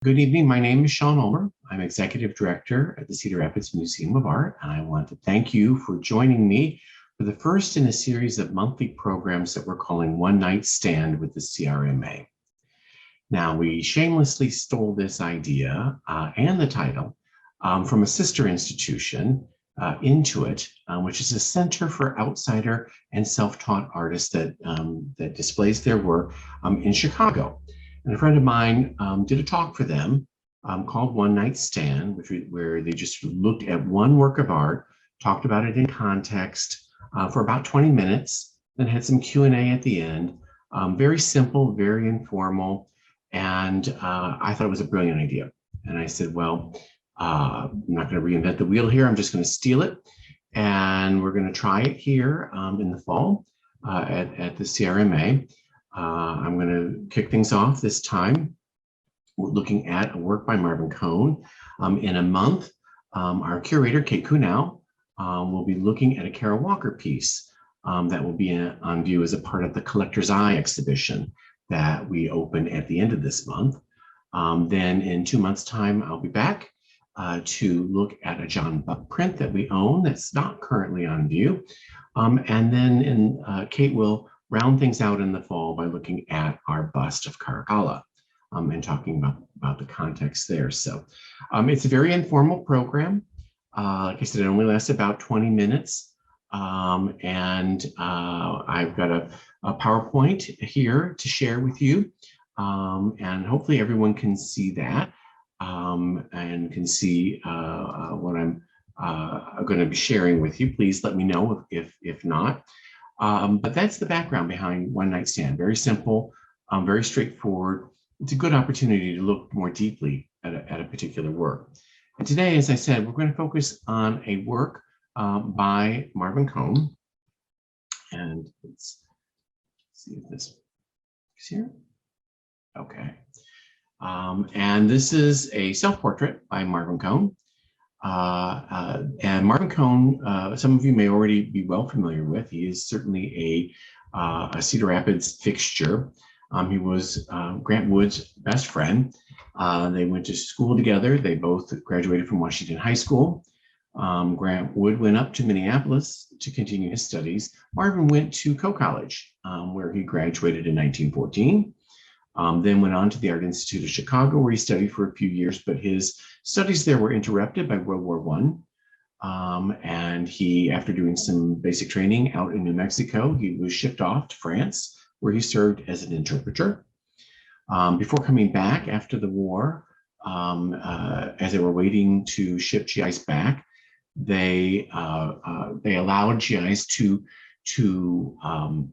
Good evening. My name is Sean Ulmer. I'm Executive Director at the Cedar Rapids Museum of Art, and I want to thank you for joining me for the first in a series of monthly programs that we're calling One Night Stand with the CRMA. Now, we shamelessly stole this idea and the title from a sister institution, Intuit, which is a center for outsider and self-taught artists that displays their work in Chicago. And a friend of mine did a talk for them called One Night Stand, where they just looked at one work of art, talked about it in context for about 20 minutes, then had some Q&A at the end. Very simple, very informal, and I thought it was a brilliant idea. And I said, well, I'm not going to reinvent the wheel here. I'm just going to steal it, and we're going to try it here in the fall at the CRMA. I'm going to kick things off this time. We're looking at a work by Marvin Cohn. In a month, our curator, Kate Kunow, will be looking at a Carol Walker piece that will be on view as a part of the Collector's Eye exhibition that we open at the end of this month. Then in 2 months' time, I'll be back to look at a John Buck print that we own that's not currently on view. And then Kate will round things out in the fall by looking at our bust of Caracalla and talking about the context there. So it's a very informal program. Like I said, it only lasts about 20 minutes. And I've got a PowerPoint here to share with you. And hopefully everyone can see that and can see what I'm going to be sharing with you. Please let me know if not. But that's the background behind One Night Stand. Very simple, very straightforward. It's a good opportunity to look more deeply at a particular work. And today, as I said, we're going to focus on a work by Marvin Cohn. And let's see if this is here. Okay. And this is a self-portrait by Marvin Cohn. And Marvin Cohn, some of you may already be well familiar with. He is certainly a Cedar Rapids fixture. He was Grant Wood's best friend. They went to school together. They both graduated from Washington High School. Grant Wood went up to Minneapolis to continue his studies. Marvin went to Coe College, where he graduated in 1914. Then went on to the Art Institute of Chicago, where he studied for a few years, but his studies there were interrupted by World War I. And he, after doing some basic training out in New Mexico, he was shipped off to France, where he served as an interpreter. Before coming back after the war, as they were waiting to ship GIs back, they allowed GIs to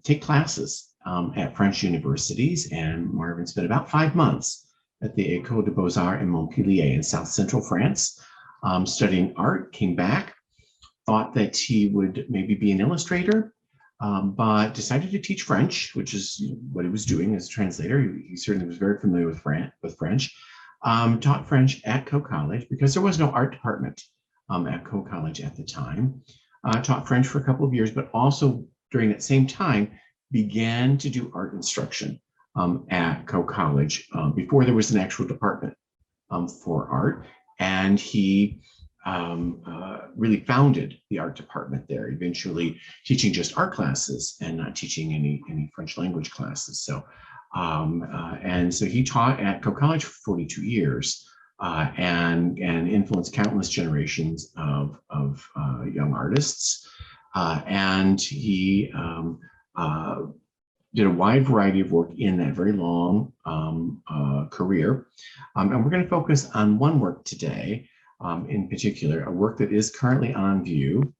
take classes at French universities, and Marvin spent about 5 months at the École des Beaux-Arts in Montpellier in South Central France, studying art, came back, thought that he would maybe be an illustrator, but decided to teach French, which is what he was doing as a translator. He certainly was very familiar with French, taught French at Coe College because there was no art department at Coe College at the time, taught French for a couple of years, but also during that same time, began to do art instruction at Coe College before there was an actual department for art. And he really founded the art department there, eventually teaching just art classes and not teaching any French language classes. So, and so he taught at Coe College for 42 years and influenced countless generations of young artists. And he did a wide variety of work in that very long career. And we're going to focus on one work today in particular, a work that is currently on view.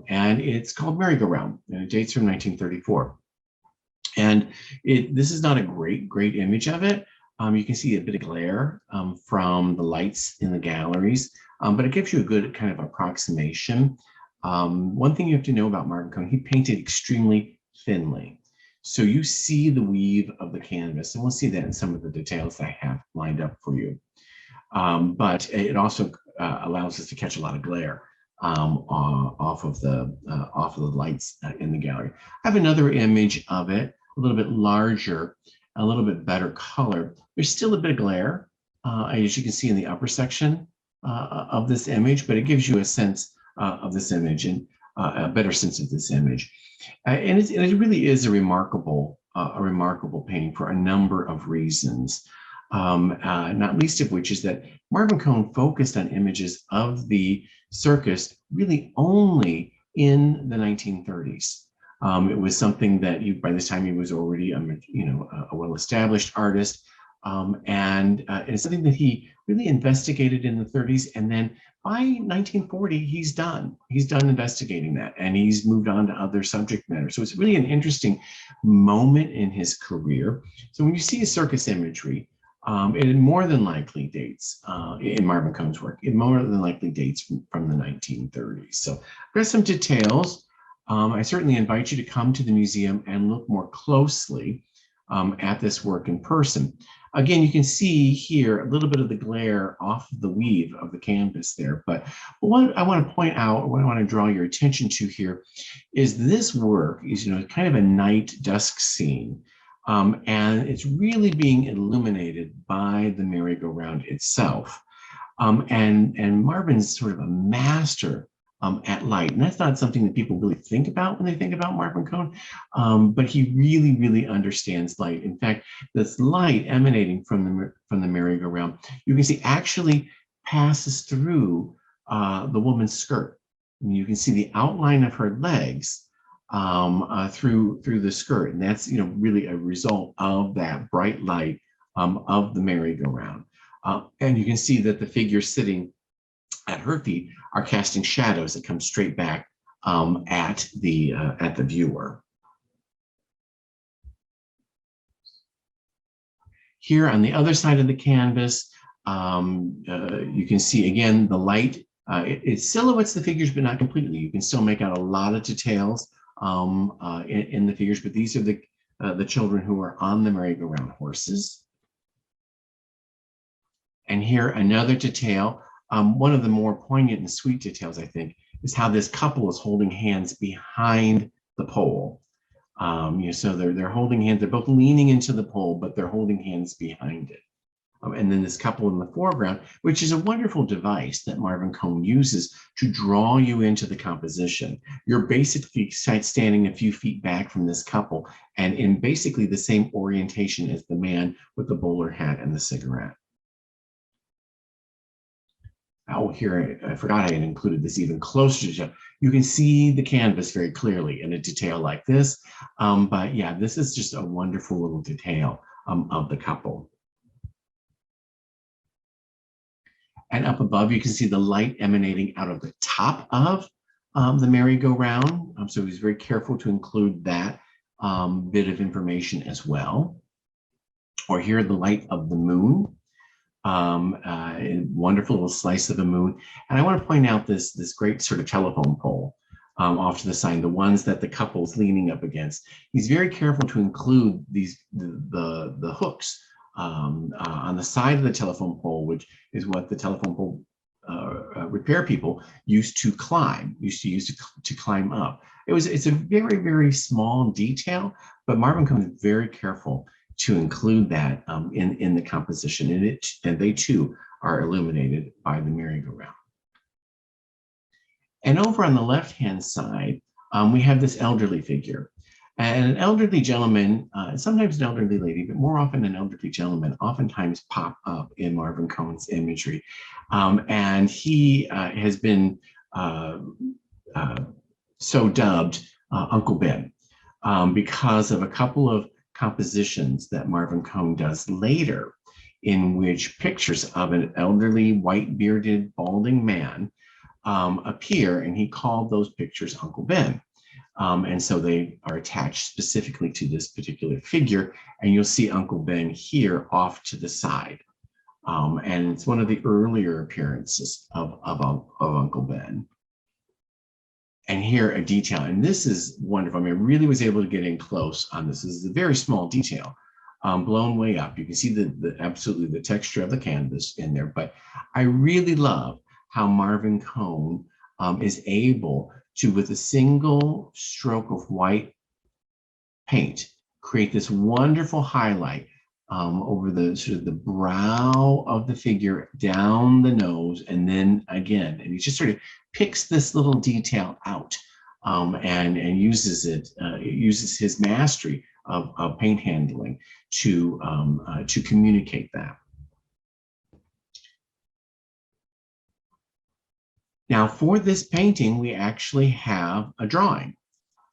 And it's called Merry-Go-Round, and it dates from 1934. And this is not a great image of it. You can see a bit of glare from the lights in the galleries, but it gives you a good kind of approximation. One thing you have to know about Marvin Cohn, he painted extremely thinly. So you see the weave of the canvas, and we'll see that in some of the details I have lined up for you. But it also allows us to catch a lot of glare off of the lights in the gallery. I have another image of it, a little bit larger, a little bit better color. There's still a bit of glare, as you can see in the upper section of this image, but it gives you a sense of this image and a better sense of this image. And it really is a remarkable painting for a number of reasons, not least of which is that Marvin Cohn focused on images of the circus really only in the 1930s. It was something that by this time he was already a well-established artist, and it's something that he really investigated in the 30s, and then by 1940 he's done investigating that, and he's moved on to other subject matter. So it's really an interesting moment in his career. So when you see a circus imagery, it more than likely dates in Marvin Cohn's work. It more than likely dates from the 1930s. So there's some details. I certainly invite you to come to the museum and look more closely at this work in person. Again, you can see here a little bit of the glare off the weave of the canvas there, but what I want to point out, what I want to draw your attention to here is this work is, kind of a night dusk scene, and it's really being illuminated by the merry-go-round itself. And Marvin's sort of a master at light. And that's not something that people really think about when they think about Marvin Cohn, but he really, really understands light. In fact, this light emanating from the merry-go-round, you can see actually passes through the woman's skirt. And you can see the outline of her legs through the skirt. And that's, really a result of that bright light of the merry-go-round. And you can see that the figure sitting at her feet are casting shadows that come straight back at the viewer. Here on the other side of the canvas, you can see again the light. It silhouettes the figures, but not completely. You can still make out a lot of details in the figures, but these are the children who are on the merry-go-round horses. And here another detail. One of the more poignant and sweet details, I think, is how this couple is holding hands behind the pole. So they're holding hands. They're both leaning into the pole, but they're holding hands behind it. And then this couple in the foreground, which is a wonderful device that Marvin Cohn uses to draw you into the composition. You're basically standing a few feet back from this couple and in basically the same orientation as the man with the bowler hat and the cigarette. Oh, here, I forgot I had included this even closer to, you can see the canvas very clearly in a detail like this. But yeah, this is just a wonderful little detail of the couple. And up above, you can see the light emanating out of the top of the merry-go-round. So he's very careful to include that bit of information as well. Or here, the light of the moon. A wonderful little slice of the moon. And I want to point out this great sort of telephone pole off to the side, the ones that the couple's leaning up against. He's very careful to include the hooks on the side of the telephone pole, which is what the telephone pole repair people used to use to climb up. It's a very, very small detail, but Marvin Cohn is very careful to include that in the composition, and they too are illuminated by the merry-go-round. And over on the left-hand side, we have this elderly figure. And an elderly gentleman, sometimes an elderly lady, but more often an elderly gentleman, oftentimes pop up in Marvin Cohn's imagery. And he has been so dubbed Uncle Ben because of a couple of compositions that Marvin Cohn does later, in which pictures of an elderly, white-bearded, balding man appear, and he called those pictures Uncle Ben. And so they are attached specifically to this particular figure, and you'll see Uncle Ben here off to the side. And it's one of the earlier appearances of Uncle Ben. And here a detail, and this is wonderful. I mean, I really was able to get in close on this. This is a very small detail, blown way up. You can see absolutely the texture of the canvas in there, but I really love how Marvin Cohn is able to, with a single stroke of white paint, create this wonderful highlight over the sort of the brow of the figure, down the nose, and then again. And he just sort of picks this little detail out and uses it, uses his mastery of paint handling to communicate that. Now, for this painting, we actually have a drawing,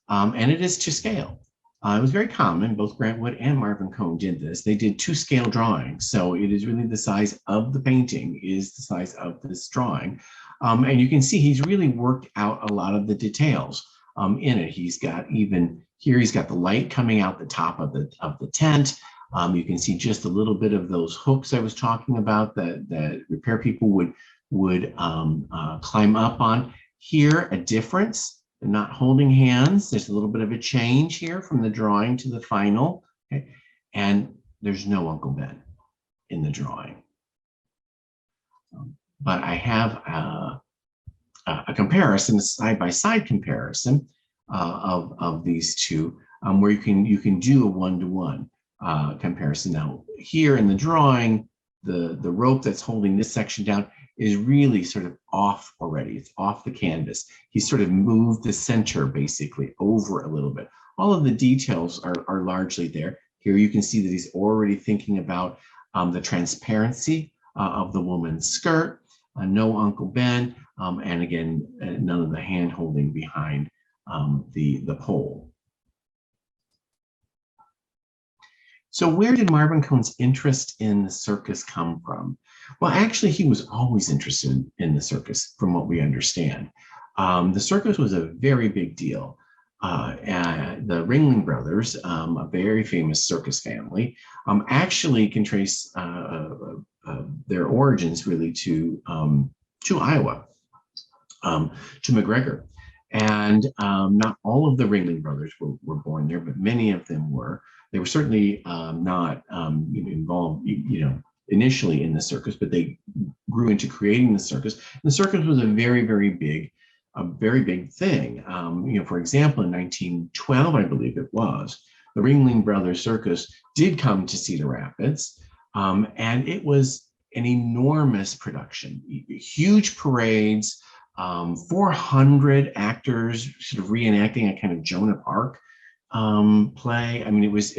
and it is to scale. It was very common. Both Grant Wood and Marvin Cohn did this. They did 2-scale drawings. So it is really the size of the painting is the size of this drawing. And you can see he's really worked out a lot of the details in it. He's got even here, he's got the light coming out the top of the tent. You can see just a little bit of those hooks I was talking about that repair people would climb up on. Here, a difference. They're not holding hands. There's a little bit of a change here from the drawing to the final. Okay? And there's no Uncle Ben in the drawing. But I have a comparison, a side-by-side comparison of these two, where you can do a one-to-one comparison. Now, here in the drawing, the rope that's holding this section down is really sort of off already. It's off the canvas. He's sort of moved the center basically over a little bit. All of the details are largely there. Here you can see that he's already thinking about the transparency of the woman's skirt, no Uncle Ben, and again, none of the hand holding behind the pole. So where did Marvin Cohn's interest in the circus come from? Well, actually, he was always interested in the circus, from what we understand. The circus was a very big deal. The Ringling Brothers, a very famous circus family, actually can trace their origins really to Iowa, to McGregor. And not all of the Ringling Brothers were born there, but many of them were. They were certainly not involved, initially in the circus, but they grew into creating the circus. And the circus was a very, very big thing. For example, in 1912, I believe it was, the Ringling Brothers Circus did come to Cedar Rapids, and it was an enormous production, huge parades, 400 actors sort of reenacting a kind of Joan of Arc play. I mean, it was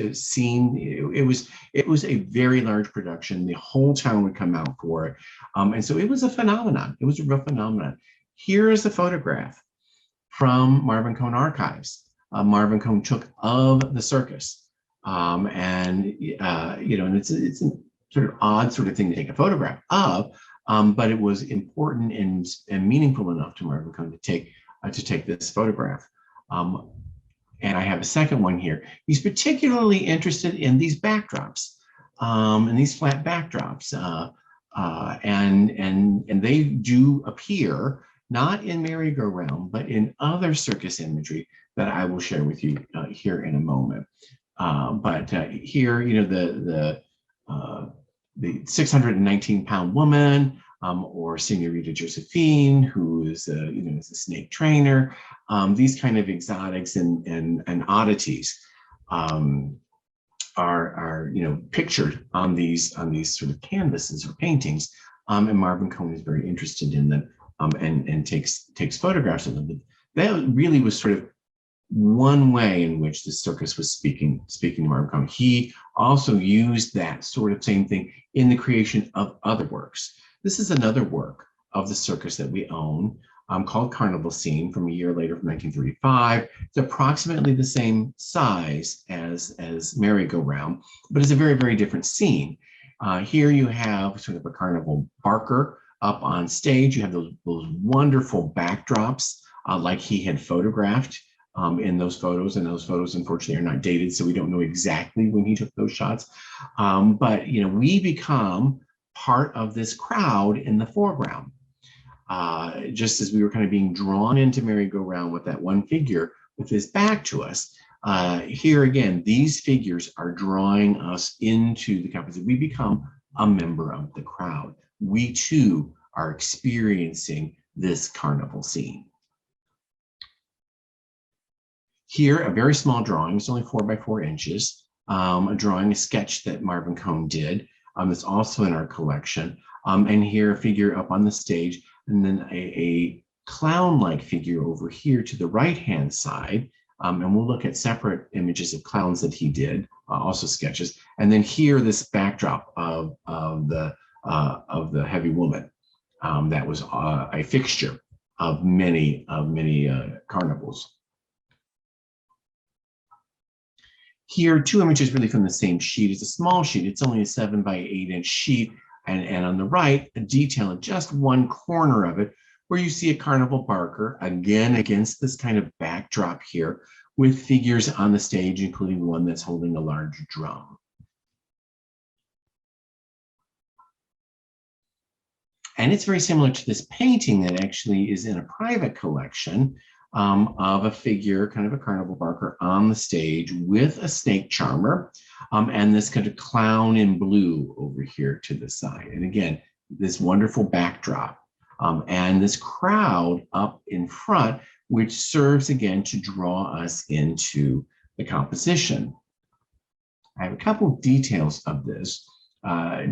a very large production. The whole town would come out for it. And so it was a phenomenon. It was a real phenomenon. Here is a photograph from Marvin Cohn Archives. Marvin Cohn took of the circus. And it's a sort of odd sort of thing to take a photograph of, but it was important and meaningful enough to Marvin Cohn to take this photograph. And I have a second one here. He's particularly interested in these backdrops, and these flat backdrops, and they do appear not in merry-go-round, but in other circus imagery that I will share with you here in a moment. But here, the 619-pound woman, or Senorita Josephine, who is is a snake trainer. These kind of exotics and oddities are pictured on these sort of canvases or paintings, and Marvin Cohn is very interested in them and takes photographs of them. But that really was sort of one way in which the circus was speaking to Marvin Cohn. He also used that sort of same thing in the creation of other works. This is another work of the circus that we own, called Carnival Scene, from a year later, from 1935. It's approximately the same size as Merry-Go-Round, but it's a very, very different scene. Here you have sort of a carnival barker up on stage. You have those wonderful backdrops like he had photographed in those photos, and those photos unfortunately are not dated, so we don't know exactly when he took those shots. But we become part of this crowd in the foreground, just as we were kind of being drawn into merry-go-round with that one figure with his back to us. Here again, these figures are drawing us into the composition. We become a member of the crowd. We too are experiencing this carnival scene. Here, a very small drawing. It's only 4 by 4 inches. a drawing, a sketch that Marvin Cohn did. It's also in our collection. And here a figure up on the stage, and then a clown-like figure over here to the right-hand side. And we'll look at separate images of clowns that he did, also sketches. And then here, this backdrop of the heavy woman that was a fixture of many carnivals. Here, two images really from the same sheet. It's a small sheet. It's only a 7 by 8 inch sheet. And on the right, a detail in just one corner of it, where you see a carnival barker, again, against this kind of backdrop here, with figures on the stage, including one that's holding a large drum. And it's very similar to this painting that actually is in a private collection of a figure, kind of a carnival barker on the stage with a snake charmer and this kind of clown in blue over here to the side. And again, this wonderful backdrop and this crowd up in front, which serves again to draw us into the composition. I have a couple of details of this,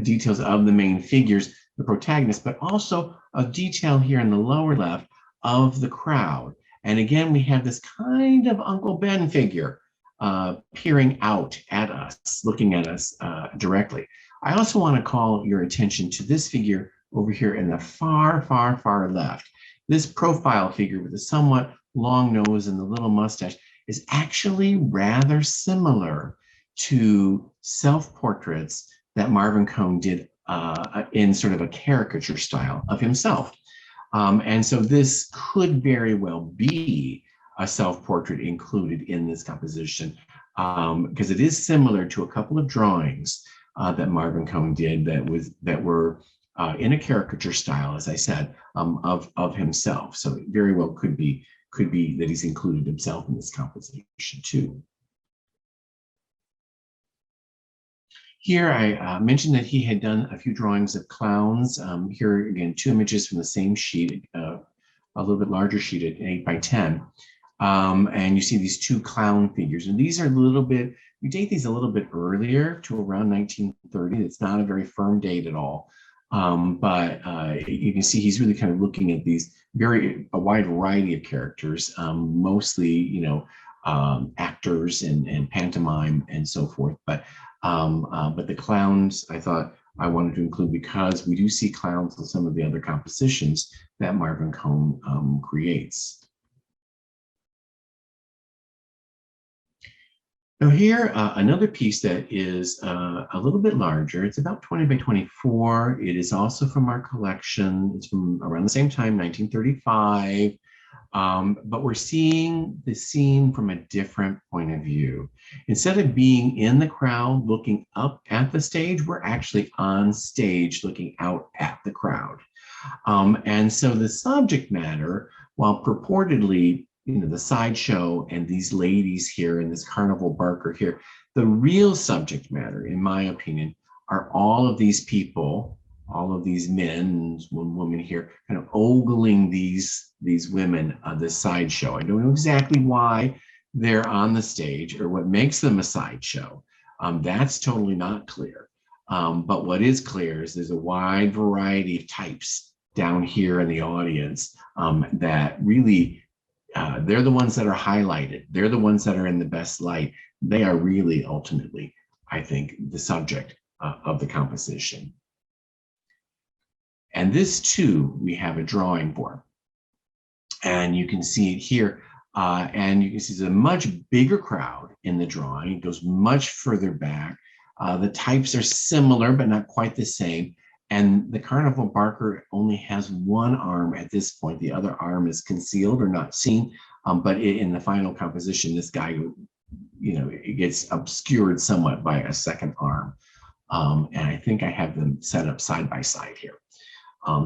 details of the main figures, the protagonist, but also a detail here in the lower left of the crowd. And again, we have this kind of Uncle Ben figure peering out at us, looking at us directly. I also want to call your attention to this figure over here in the far, far, far left. This profile figure with a somewhat long nose and the little mustache is actually rather similar to self-portraits that Marvin Cohn did in sort of a caricature style of himself. And so this could very well be a self-portrait included in this composition because it is similar to a couple of drawings that Marvin Cohn did that were in a caricature style, as I said, of himself. So it very well could be that he's included himself in this composition too. Here, I mentioned that he had done a few drawings of clowns. Here, again, two images from the same sheet, a little bit larger sheet at 8 by 10. And you see these two clown figures. And these are a little bit, we date these a little bit earlier to around 1930. It's not a very firm date at all. But you can see he's really kind of looking at these a wide variety of characters, mostly, actors and pantomime and so forth. But the clowns, I thought I wanted to include because we do see clowns in some of the other compositions that Marvin Cohn creates. Now here, another piece that is a little bit larger. It's about 20 by 24. It is also from our collection. It's from around the same time, 1935. But we're seeing the scene from a different point of view. Instead of being in the crowd looking up at the stage, we're actually on stage looking out at the crowd. And so the subject matter, while purportedly, the sideshow and these ladies here and this carnival barker here, the real subject matter, in my opinion, are all of these people, all of these men and one woman here kind of ogling these women on this sideshow. I don't know exactly why they're on the stage or what makes them a sideshow. That's totally not clear. But what is clear is there's a wide variety of types down here in the audience that really, they're the ones that are highlighted. They're the ones that are in the best light. They are really ultimately, I think, the subject of the composition. And this too, we have a drawing for. And you can see it here. And you can see there's a much bigger crowd in the drawing. It goes much further back. The types are similar, but not quite the same. And the carnival barker only has one arm at this point. The other arm is concealed or not seen. But in the final composition, this guy, it gets obscured somewhat by a second arm. And I think I have them set up side by side here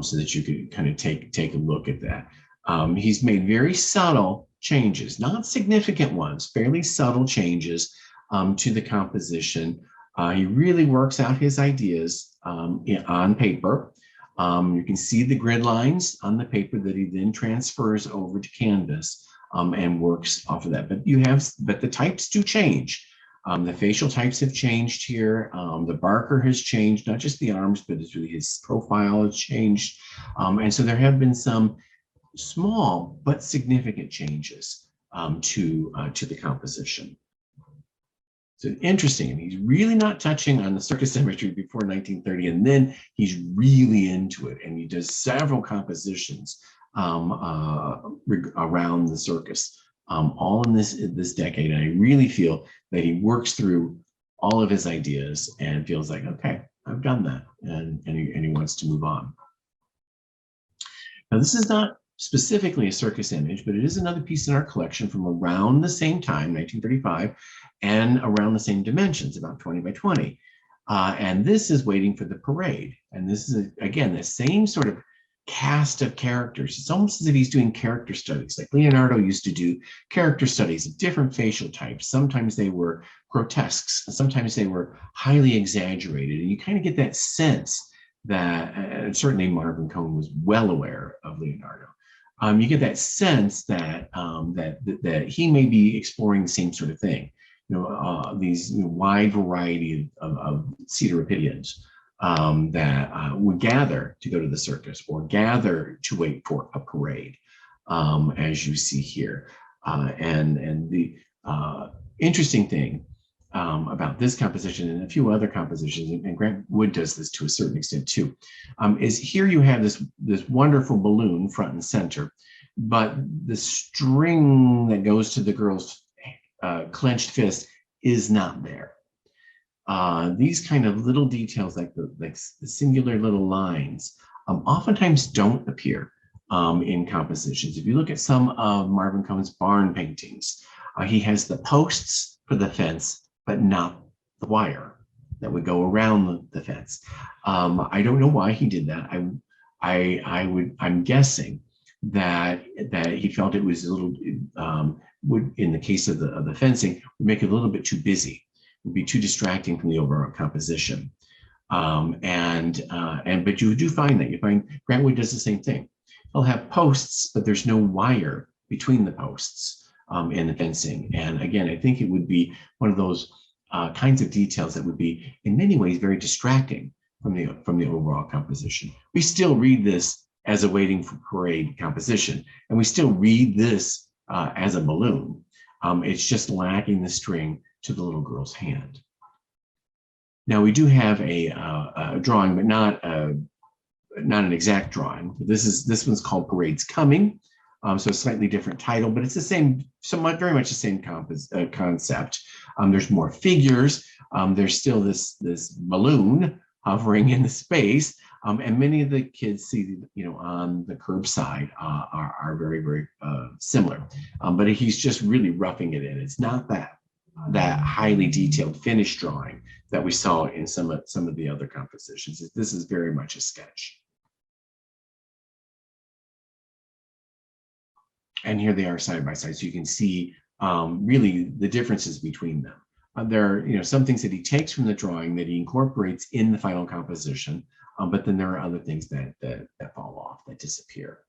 so that you can kind of take a look at that. He's made very subtle changes, not significant ones, fairly subtle changes to the composition. He really works out his ideas on paper. You can see the grid lines on the paper that he then transfers over to canvas and works off of that. But the types do change. The facial types have changed here. The Barker has changed, not just the arms, but it's really his profile has changed. And so there have been some small but significant changes to the composition. So interesting, and he's really not touching on the circus imagery before 1930, and then he's really into it, and he does several compositions around the circus, all in this decade. And I really feel that he works through all of his ideas and feels like, okay, I've done that, and he wants to move on. Now, this is not specifically a circus image, but it is another piece in our collection from around the same time, 1935, and around the same dimensions, about 20 by 20. And this is Waiting for the Parade. And this is, again, the same sort of cast of characters. It's almost as if he's doing character studies. Like Leonardo used to do character studies of different facial types. Sometimes they were grotesques, sometimes they were highly exaggerated. And you kind of get that sense that, certainly Marvin Cohn was well aware of Leonardo. You get that sense that that he may be exploring the same sort of thing. These wide variety of Cedaropidians that would gather to go to the circus or gather to wait for a parade, as you see here. And the interesting thing about this composition and a few other compositions, and Grant Wood does this to a certain extent too, is here you have this wonderful balloon front and center, but the string that goes to the girl's clenched fist is not there. These kind of little details, like the singular little lines, oftentimes don't appear in compositions. If you look at some of Marvin Cohn's barn paintings, he has the posts for the fence, but not the wire that would go around the fence. I don't know why he did that. I'm guessing that he felt it was a little would, in the case of the fencing, would make it a little bit too busy. It would be too distracting from the overall composition. But you do find that. You find Grant Wood does the same thing. He'll have posts, but there's no wire between the posts in the fencing. And again, I think it would be one of those kinds of details that would be, in many ways, very distracting from the overall composition. We still read this as a Waiting for Parade composition, and we still read this as a balloon. It's just lacking the string to the little girl's hand. Now we do have a drawing, but not an exact drawing. This one's called Parade's Coming, so a slightly different title, but it's the same, very much the same concept. There's more figures. There's still this balloon hovering in the space, and many of the kids see, on the curbside are very, very similar. But he's just really roughing it in. It's not that highly detailed finished drawing that we saw in some of the other compositions. This is very much a sketch. And here they are side by side, so you can see really the differences between them. There are some things that he takes from the drawing that he incorporates in the final composition, but then there are other things that fall off, that disappear.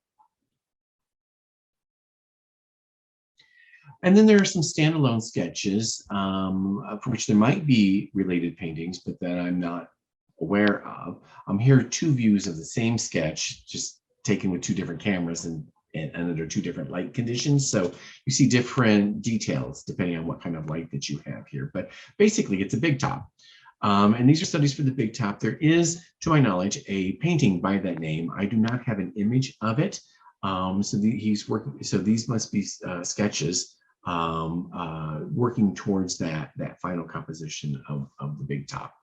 And then there are some standalone sketches for which there might be related paintings, but that I'm not aware of. Here are two views of the same sketch, just taken with two different cameras and under two different light conditions. So you see different details depending on what kind of light that you have here. But basically, it's a big top. And these are studies for the big top. There is, to my knowledge, a painting by that name. I do not have an image of it. He's working. So these must be sketches working towards that final composition of the big top.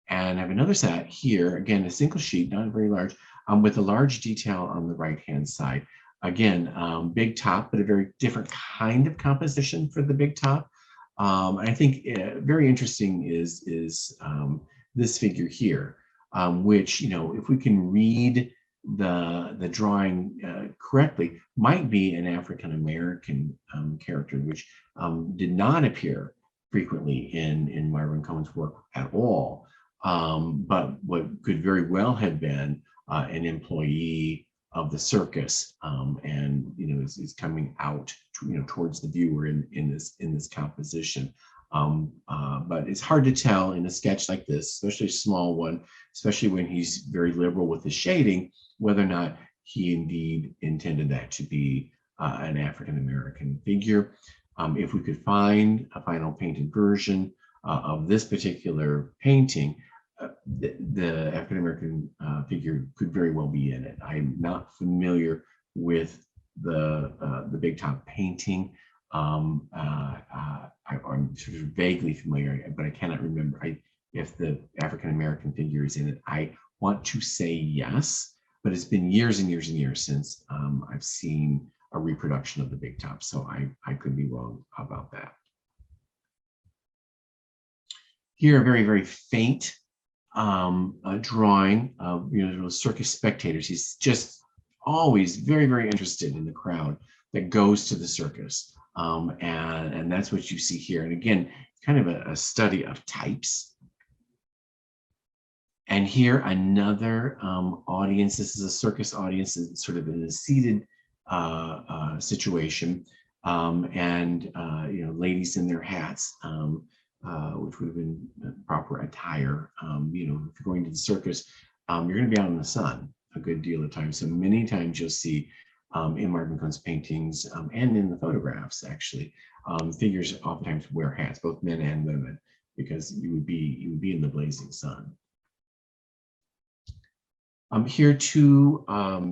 And I have another set here, again, a single sheet, not very large, with a large detail on the right-hand side. Again, big top, but a very different kind of composition for the big top. I think very interesting is this figure here, which, if we can read the drawing correctly, might be an African-American character, which did not appear frequently in Marvin Cohn's work at all, but what could very well have been an employee of the circus, and is coming out towards the viewer in this composition. But it's hard to tell in a sketch like this, especially a small one, especially when he's very liberal with the shading, whether or not he indeed intended that to be an African-American figure. If we could find a final painted version of this particular painting, the African-American figure could very well be in it. I'm not familiar with the Big Top painting. I'm sort of vaguely familiar, but I cannot remember if the African-American figure is in it. I want to say yes, but it's been years and years and years since I've seen a reproduction of the Big Top, so I could be wrong about that. Here, a very, very faint drawing of circus spectators. He's just always very, very interested in the crowd that goes to the circus, and that's what you see here. And again, kind of a study of types. And here, another audience. This is a circus audience, sort of in a seated situation, and ladies in their hats, which would have been proper attire. If you're going to the circus, you're going to be out in the sun a good deal of time. So many times you'll see in Marvin Cohn's paintings and in the photographs, actually, figures oftentimes wear hats, both men and women, because you would be in the blazing sun. Here, two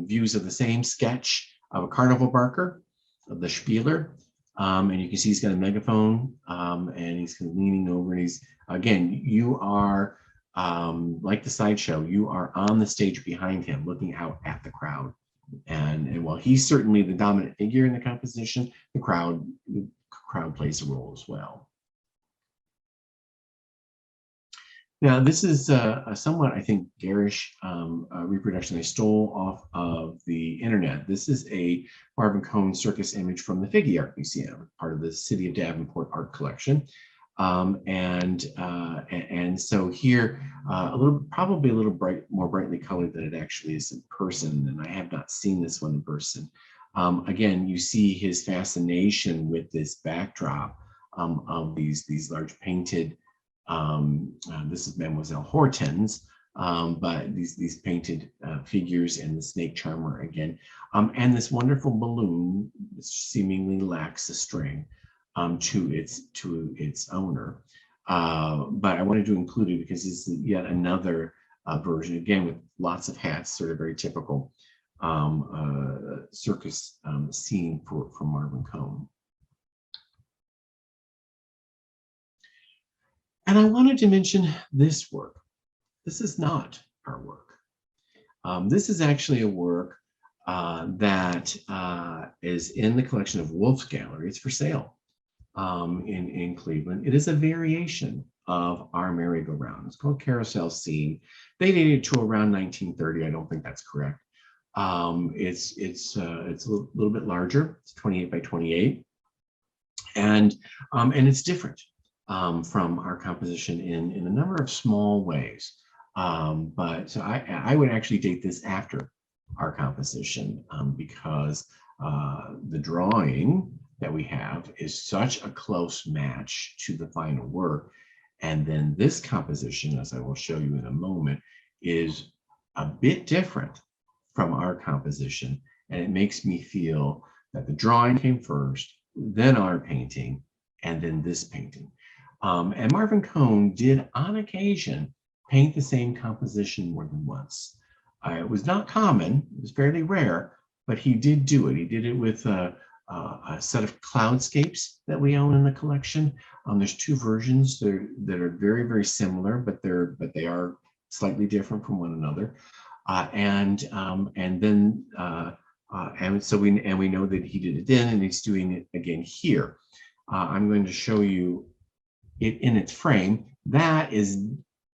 views of the same sketch of a carnival barker, of the Spieler. And you can see he's got a megaphone, and he's kind of leaning over, and he's, again, you are like the sideshow, you are on the stage behind him looking out at the crowd. And while he's certainly the dominant figure in the composition, the crowd plays a role as well. Now, this is a somewhat, I think, garish reproduction I stole off of the internet. This is a Marvin Cohn circus image from the Figge Art Museum, part of the City of Davenport art collection. And so here, probably a little more brightly colored than it actually is in person, and I have not seen this one in person. Again, you see his fascination with this backdrop of these large painted. This is Mademoiselle Hortense, but these painted figures, and the snake charmer again, and this wonderful balloon seemingly lacks a string to its owner. But I wanted to include it because it's yet another version, again with lots of hats, sort of very typical circus scene for Marvin Cohn. And I wanted to mention this work. This is not our work. This is actually a work that is in the collection of Wolf's Gallery. It's for sale in Cleveland. It is a variation of our merry-go-round. It's called Carousel Scene. They dated to around 1930. I don't think that's correct. It's a little bit larger. It's 28 by 28, and it's different from our composition in a number of small ways. But so I would actually date this after our composition because the drawing that we have is such a close match to the final work. And then this composition, as I will show you in a moment, is a bit different from our composition. And it makes me feel that the drawing came first, then our painting, and then this painting. And Marvin Cohn did, on occasion, paint the same composition more than once. It was not common, it was fairly rare, but he did do it. He did it with a set of cloudscapes that we own in the collection. There's two versions that are very, very similar, but they are slightly different from one another. And so we know that he did it then, and he's doing it again here. I'm going to show you it in its frame. That is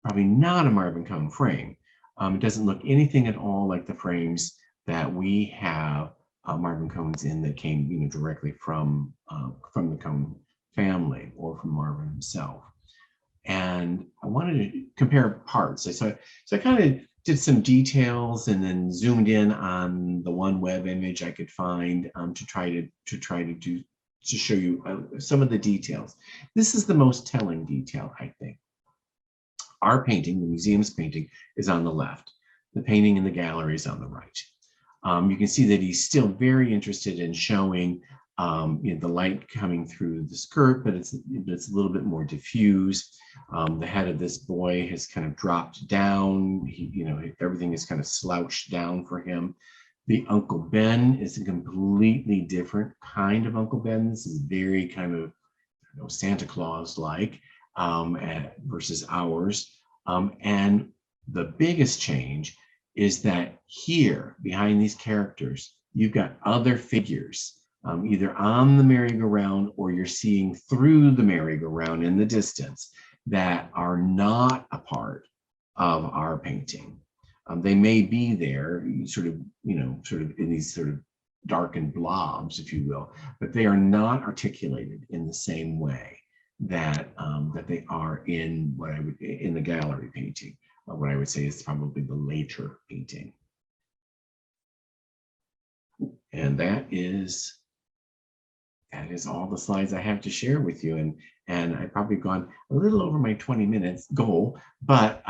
probably not a Marvin Cohn frame. It doesn't look anything at all like the frames that we have Marvin Cohn's in that came directly from the Cohn family or from Marvin himself. And I wanted to compare parts. So I kind of did some details and then zoomed in on the one web image I could find to try to show you some of the details. This is the most telling detail, I think. Our painting, the museum's painting, is on the left. The painting in the gallery is on the right. You can see that he's still very interested in showing the light coming through the skirt, but it's a little bit more diffuse. The head of this boy has kind of dropped down. Everything is kind of slouched down for him. The Uncle Ben is a completely different kind of Uncle Ben. This is very kind of Santa Claus-like versus ours. And the biggest change is that here, behind these characters, you've got other figures, either on the merry-go-round or you're seeing through the merry-go-round in the distance that are not a part of our painting. They may be there, sort of in these sort of darkened blobs, if you will, but they are not articulated in the same way that they are in in the gallery painting. What I would say is probably the later painting. And that is all the slides I have to share with you. And I've probably gone a little over my 20 minutes goal, but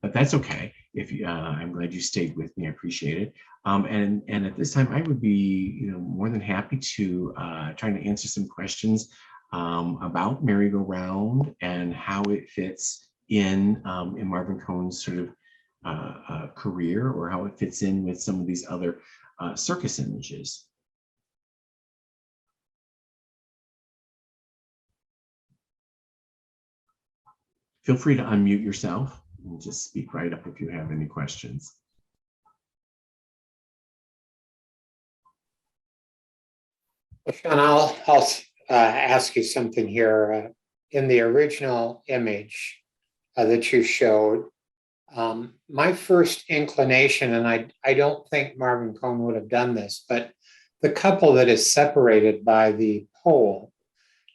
that's okay. I'm glad you stayed with me. I appreciate it. And at this time, I would be more than happy to try to answer some questions about merry-go-round and how it fits in Marvin Cohn's sort of career, or how it fits in with some of these other circus images. Feel free to unmute yourself and just speak right up if you have any questions. Well, Sean, I'll ask you something here. In the original image that you showed, my first inclination, and I don't think Marvin Cohn would have done this, but the couple that is separated by the pole,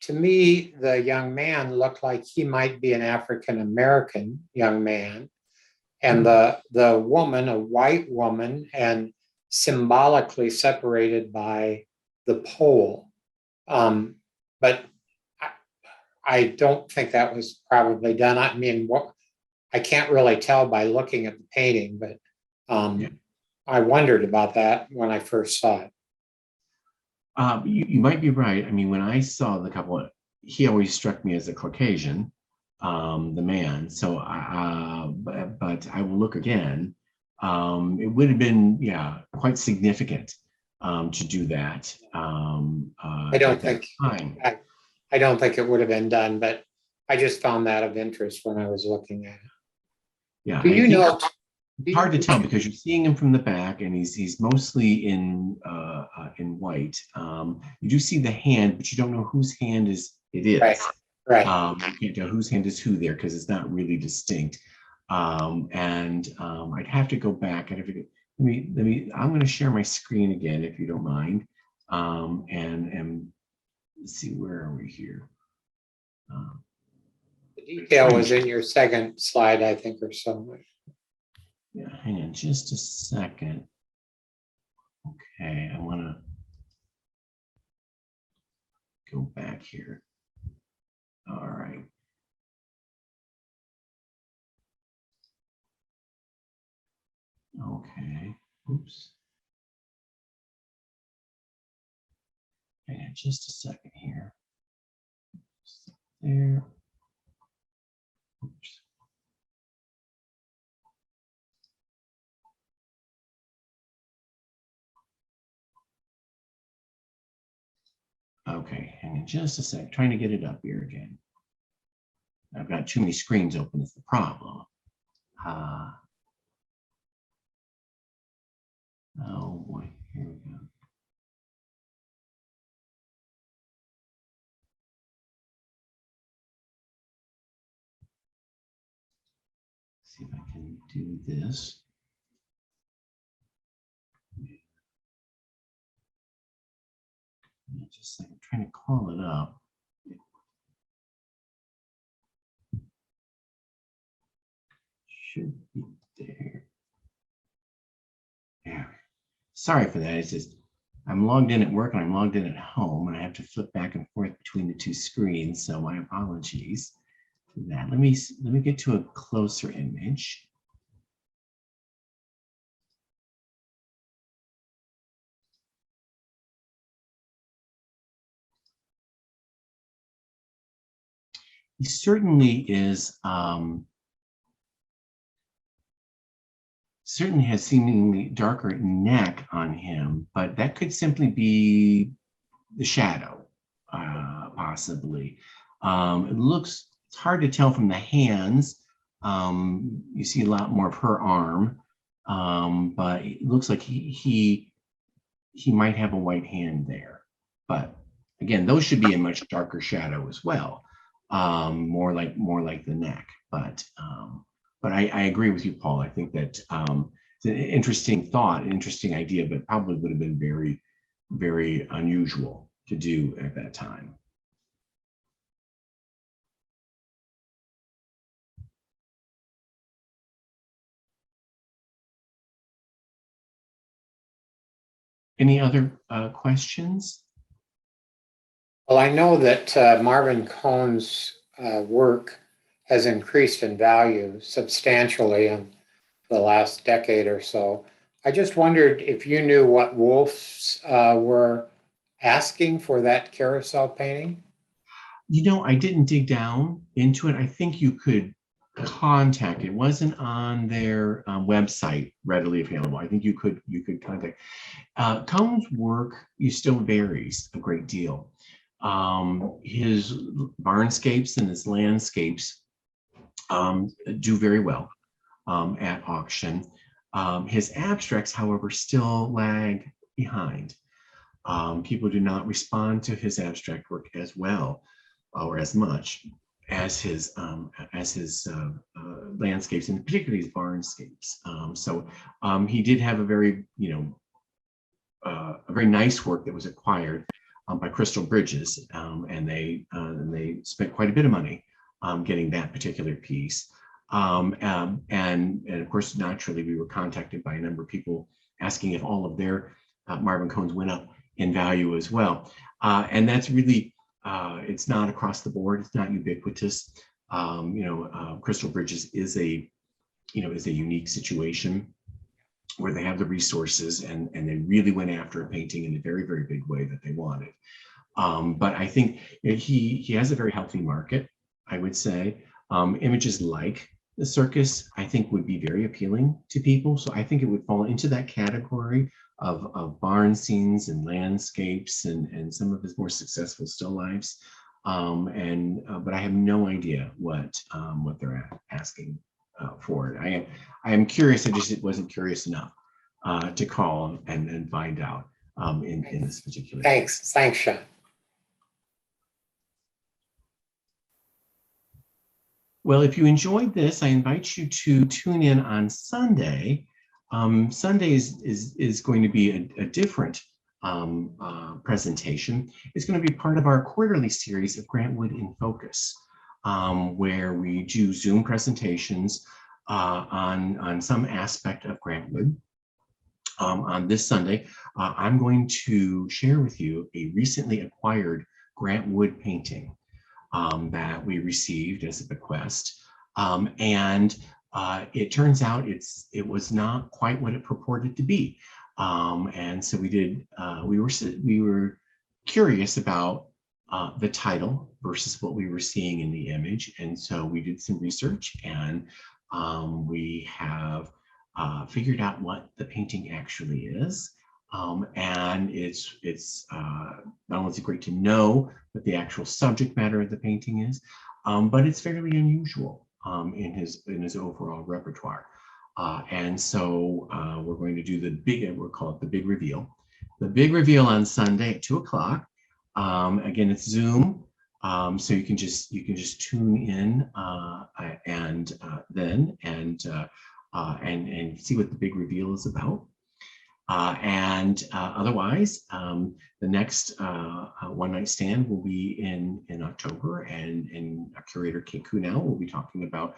to me, the young man looked like he might be an African-American young man, and the woman, a white woman, and symbolically separated by the pole. But I don't think that was probably done. I mean, I can't really tell by looking at the painting, but I wondered about that when I first saw it. You might be right. I mean, when I saw the couple, he always struck me as a Caucasian, the man. So, but I will look again. It would have been, quite significant to do that. I don't think it would have been done, but I just found that of interest when I was looking at it. Yeah. Do you know? It's hard to tell because you're seeing him from the back, and he's mostly in white. You do see the hand, but you don't know whose hand it is. Right. You can't tell whose hand is who there because it's not really distinct. I'd have to go back. I'm going to share my screen again if you don't mind, and let's see, where are we here? The detail was in your second slide, I think, or somewhere. Yeah, hang on just a second. Okay, I want to go back here. All right. Okay, oops. Hang on just a second here. There. Oops. Okay, hang on just a sec. Trying to get it up here again. I've got too many screens open is the problem. Oh boy, here we go. See if I can do this. Just like I'm trying to call it up. Should be there. Sorry for that. It's just I'm logged in at work and I'm logged in at home, and I have to flip back and forth between the two screens. So my apologies for that. Let me get to a closer image. He certainly is. Certainly has seemingly darker neck on him, but that could simply be the shadow, possibly. It's hard to tell from the hands. You see a lot more of her arm, but it looks like he might have a white hand there. But again, those should be a much darker shadow as well, more like the neck. But I agree with you, Paul. I think that it's an interesting thought, an interesting idea, but probably would have been very, very unusual to do at that time. Any other questions? Well, I know that Marvin Cohn's work has increased in value substantially in the last decade or so. I just wondered if you knew what Wolf's were asking for that carousel painting. You know, I didn't dig down into it. I think you could contact. It wasn't on their website readily available. I think you could contact. Cohn's work still varies a great deal. His barnscapes and his landscapes do very well at auction. His abstracts, however, still lag behind. People do not respond to his abstract work as well or as much as his landscapes, and particularly his barnscapes. So he did have a very a very nice work that was acquired by Crystal Bridges, and they spent quite a bit of money getting that particular piece. And of course, naturally, we were contacted by a number of people asking if all of their Marvin Cohn's went up in value as well. And that's really, it's not across the board. It's not ubiquitous. Crystal Bridges is a unique situation where they have the resources and they really went after a painting in a very, very big way that they wanted. But I think he has a very healthy market, I would say. Images like the circus, I think, would be very appealing to people. So I think it would fall into that category of barn scenes and landscapes and some of his more successful still lifes. But I have no idea what they're asking for it. I am curious. It wasn't curious enough to call and find out in this particular case. Thanks, Sean. Well, if you enjoyed this, I invite you to tune in on Sunday. Sunday is going to be a different presentation. It's going to be part of our quarterly series of Grant Wood in Focus, where we do Zoom presentations on some aspect of Grant Wood. On this Sunday, I'm going to share with you a recently acquired Grant Wood painting that we received as a bequest. And it turns out it was not quite what it purported to be. And so we were curious about the title versus what we were seeing in the image. And so we did some research, and we have figured out what the painting actually is. And it's not only is it great to know what the actual subject matter of the painting is, but it's fairly unusual in his overall repertoire. And so we're going to do we'll call it the big reveal. The big reveal on Sunday at 2:00. Again, it's Zoom, so you can just tune in and see what the big reveal is about. Otherwise, the next One Night Stand will be in October, and our curator Kate Kunal will be talking about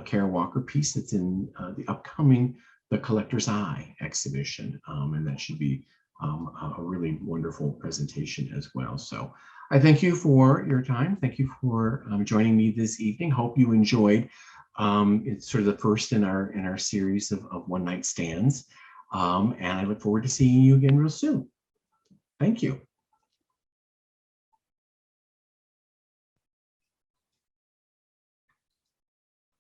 Kara Walker piece that's in the upcoming the Collector's Eye exhibition, and that should be a really wonderful presentation as well. So I thank you for your time. Thank you for joining me this evening. Hope you enjoyed. It's sort of the first in our series of one night stands, and I look forward to seeing you again real soon. Thank you.